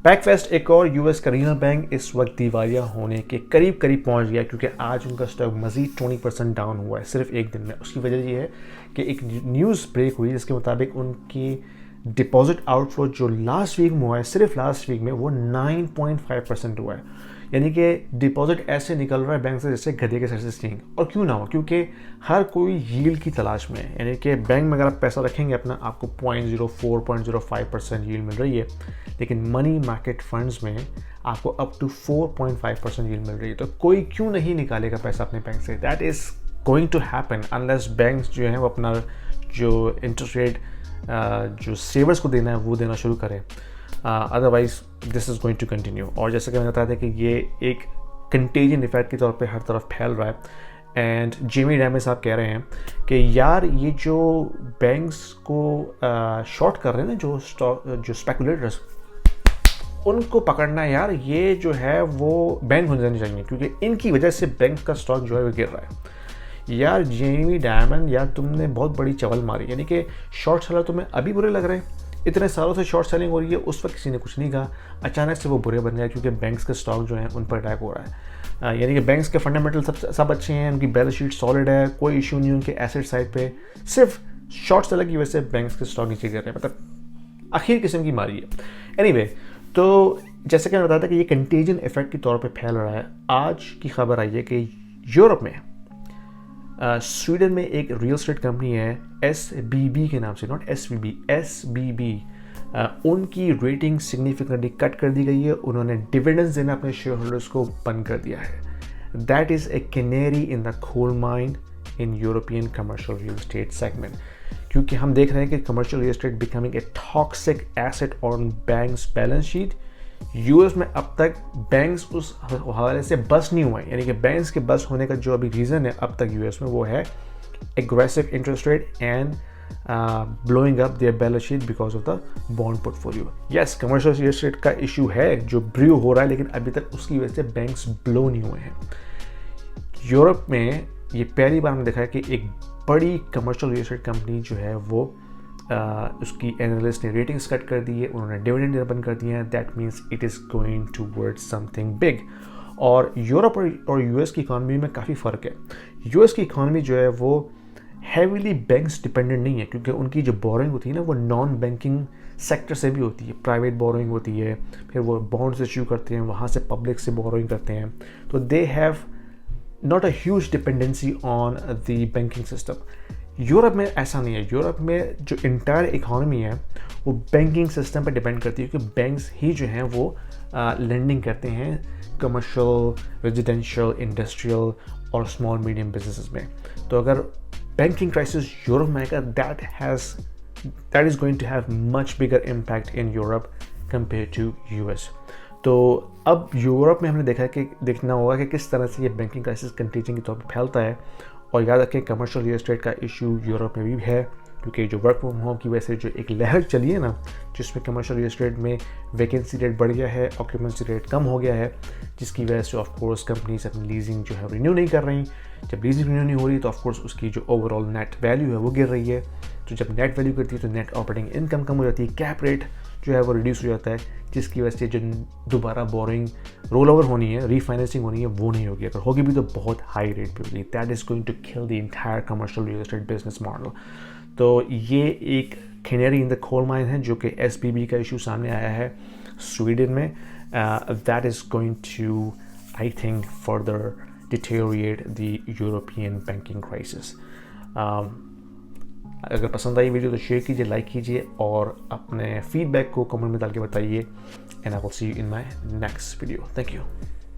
पैकफेस्ट एक और यूएस का रीजनल बैंक इस वक्त दिवालिया होने के करीब करीब पहुंच गया, क्योंकि आज उनका स्टॉक मजीद 20% डाउन हुआ है सिर्फ एक दिन में। उसकी वजह ये है कि एक न्यूज़ ब्रेक हुई जिसके मुताबिक उनकी डिपॉजिट आउटफ्लो जो लास्ट वीक में हुआ है, सिर्फ लास्ट वीक में, वो 9.5% हुआ है। यानी कि डिपॉजिट ऐसे निकल रहा है बैंक से जैसे गधे के सर से सींग। और क्यों ना हो, क्योंकि हर कोई यील्ड की तलाश में है। यानी कि बैंक में अगर आप पैसा रखेंगे अपना, आपको 0.04 0.05% यील्ड मिल रही है, लेकिन मनी मार्केट फंड्स में आपको अप टू 4.5% यील्ड मिल रही है। तो कोई क्यों नहीं निकालेगा पैसा अपने बैंक से? That is going to happen unless banks जो हैं वो अपना जो इंटरेस्ट रेट जो सेवर्स को देना है वो देना शुरू करें। Otherwise this is going to continue. और जैसे कि मैंने बताया था कि ये एक कंटेजियन इफेक्ट के तौर पे हर तरफ फैल रहा है। एंड जेमी डायमन साहब कह रहे हैं कि यार ये जो बैंक्स को शॉर्ट कर रहे हैं ना, जो स्पेकुलेटर्स, उनको पकड़ना है यार। ये जो है वो बैंक हो जानी चाहिए, क्योंकि इनकी वजह से बैंक का स्टॉक जो है वो गिर रहा है। यार जेमी डायमन, यार तुमने बहुत बड़ी चवल मारी। यानी कि शॉर्ट सेलर तुम्हें अभी बुरे लग रहे हैं? इतने सालों से शॉर्ट सेलिंग हो रही है, उस वक्त किसी ने कुछ नहीं कहा, अचानक से वो बुरे बन गए क्योंकि बैंक्स के स्टॉक जो हैं उन पर अटैक हो रहा है। यानी कि बैंक्स के फंडामेंटल सब अच्छे हैं, उनकी बैलेंस शीट सॉलिड है, कोई इशू नहीं उनके एसेट साइड पे, सिर्फ शॉर्ट सेलर की वजह से बैंक्स के स्टॉक नीचे गिर रहे हैं। मतलब आखिर किस्म की मारी है। एनीवे, तो जैसे कि मैंने बताया था कि ये कंटेजियन इफेक्ट के तौर पर फैल रहा है। आज की खबर आई है कि यूरोप में स्वीडन में एक रियल एस्टेट कंपनी है SBB के नाम से, नॉट SVB, SBB, उनकी रेटिंग सिग्निफिकेंटली कट कर दी गई है। उन्होंने डिविडेंड्स देना अपने शेयर होल्डर्स को बंद कर दिया है। That is a canary in the coal mine in European commercial real estate segment, क्योंकि हम देख रहे हैं कि commercial real estate becoming a toxic asset on banks balance sheet. US में अब तक बैंक्स उस हवाले से बस नहीं हुए। यानी कि बैंक्स के बस होने का जो अभी रीज़न है अब तक यूएस में, वो है aggressive interest rate and blowing up their balance sheet because of the bond portfolio. Yes, commercial real estate का इशू है जो ब्रू हो रहा है, लेकिन अभी तक उसकी वजह से बैंक्स ब्लो नहीं हुए हैं। यूरोप में ये पहली बार हमने देखा है कि एक बड़ी कमर्शियल रियल एस्टेट कंपनी जो है वो उसकी एनालिस्ट ने रेटिंग्स कट कर दी है, उन्होंने डिविडेंड देना बंद कर दिया है। That means it is going towards something big. और यूरोप और यूएस की इकॉनमी में काफ़ी फ़र्क है। यूएस की इकॉनमी जो है वो हैवीली बैंक्स डिपेंडेंट नहीं है, क्योंकि उनकी जो बोरोइंग होती है ना वो नॉन बैंकिंग सेक्टर से भी होती है। प्राइवेट बोरोइंग होती है, फिर वो बॉन्ड्स इशू करते हैं, वहाँ से पब्लिक से बोरोइंग करते हैं। तो they have not a huge dependency on the banking system. Europe में ऐसा नहीं है। यूरोप में जो इंटायर इकॉनमी है वो बैंकिंग सिस्टम पर डिपेंड करती है, क्योंकि बैंक्स ही जो हैं वो लेंडिंग करते हैं कमर्शियल, रेजिडेंशियल, इंडस्ट्रियल और स्मॉल मीडियम बिजनेसेस में। तो अगर बैंकिंग क्राइसिस यूरोप में आएगा, that is going to have much bigger impact in Europe compare to US. तो अब यूरोप में हमने देखा है कि देखना होगा कि किस तरह से ये बैंकिंग क्राइसिस कंटेजियन के तौर पर फैलता है। और याद रखें, कमर्शियल रियल एस्टेट का इशू यूरोप में भी है, क्योंकि जो वर्क फ्रॉम होम की वजह से जो एक लहर चली है ना, जिसमें कमर्शियल रियल एस्टेट में वैकेंसी रेट बढ़ गया है, ऑक्यूपेंसी रेट कम हो गया है, जिसकी वजह से ऑफ कोर्स कंपनीज अपनी लीजिंग जो है रिन्यू नहीं कर रही। जब लीजिंग रिन्यू नहीं हो रही तो ऑफ कोर्स उसकी जो ओवरऑल नेट वैल्यू है वो गिर रही है। तो जब नेट वैल्यू गिरती है तो नेट ऑपरेटिंग इनकम कम हो जाती है, कैप रेट जो है वो रिड्यूस हो जाता है, जिसकी वजह से जो दोबारा बोरिंग रोल ओवर होनी है, रीफाइनेंसिंग होनी है, वो नहीं होगी। अगर होगी भी तो बहुत हाई रेट पे होगी। That is going to kill the entire commercial real estate business model. तो ये एक canary in the coal mine है जो कि SBB का इशू सामने आया है स्वीडन में। That is going to I think further deteriorate the European banking crisis. अगर पसंद आई वीडियो तो शेयर कीजिए, लाइक कीजिए और अपने फीडबैक को कमेंट में डाल के बताइए। And I will see you in my next video. Thank you.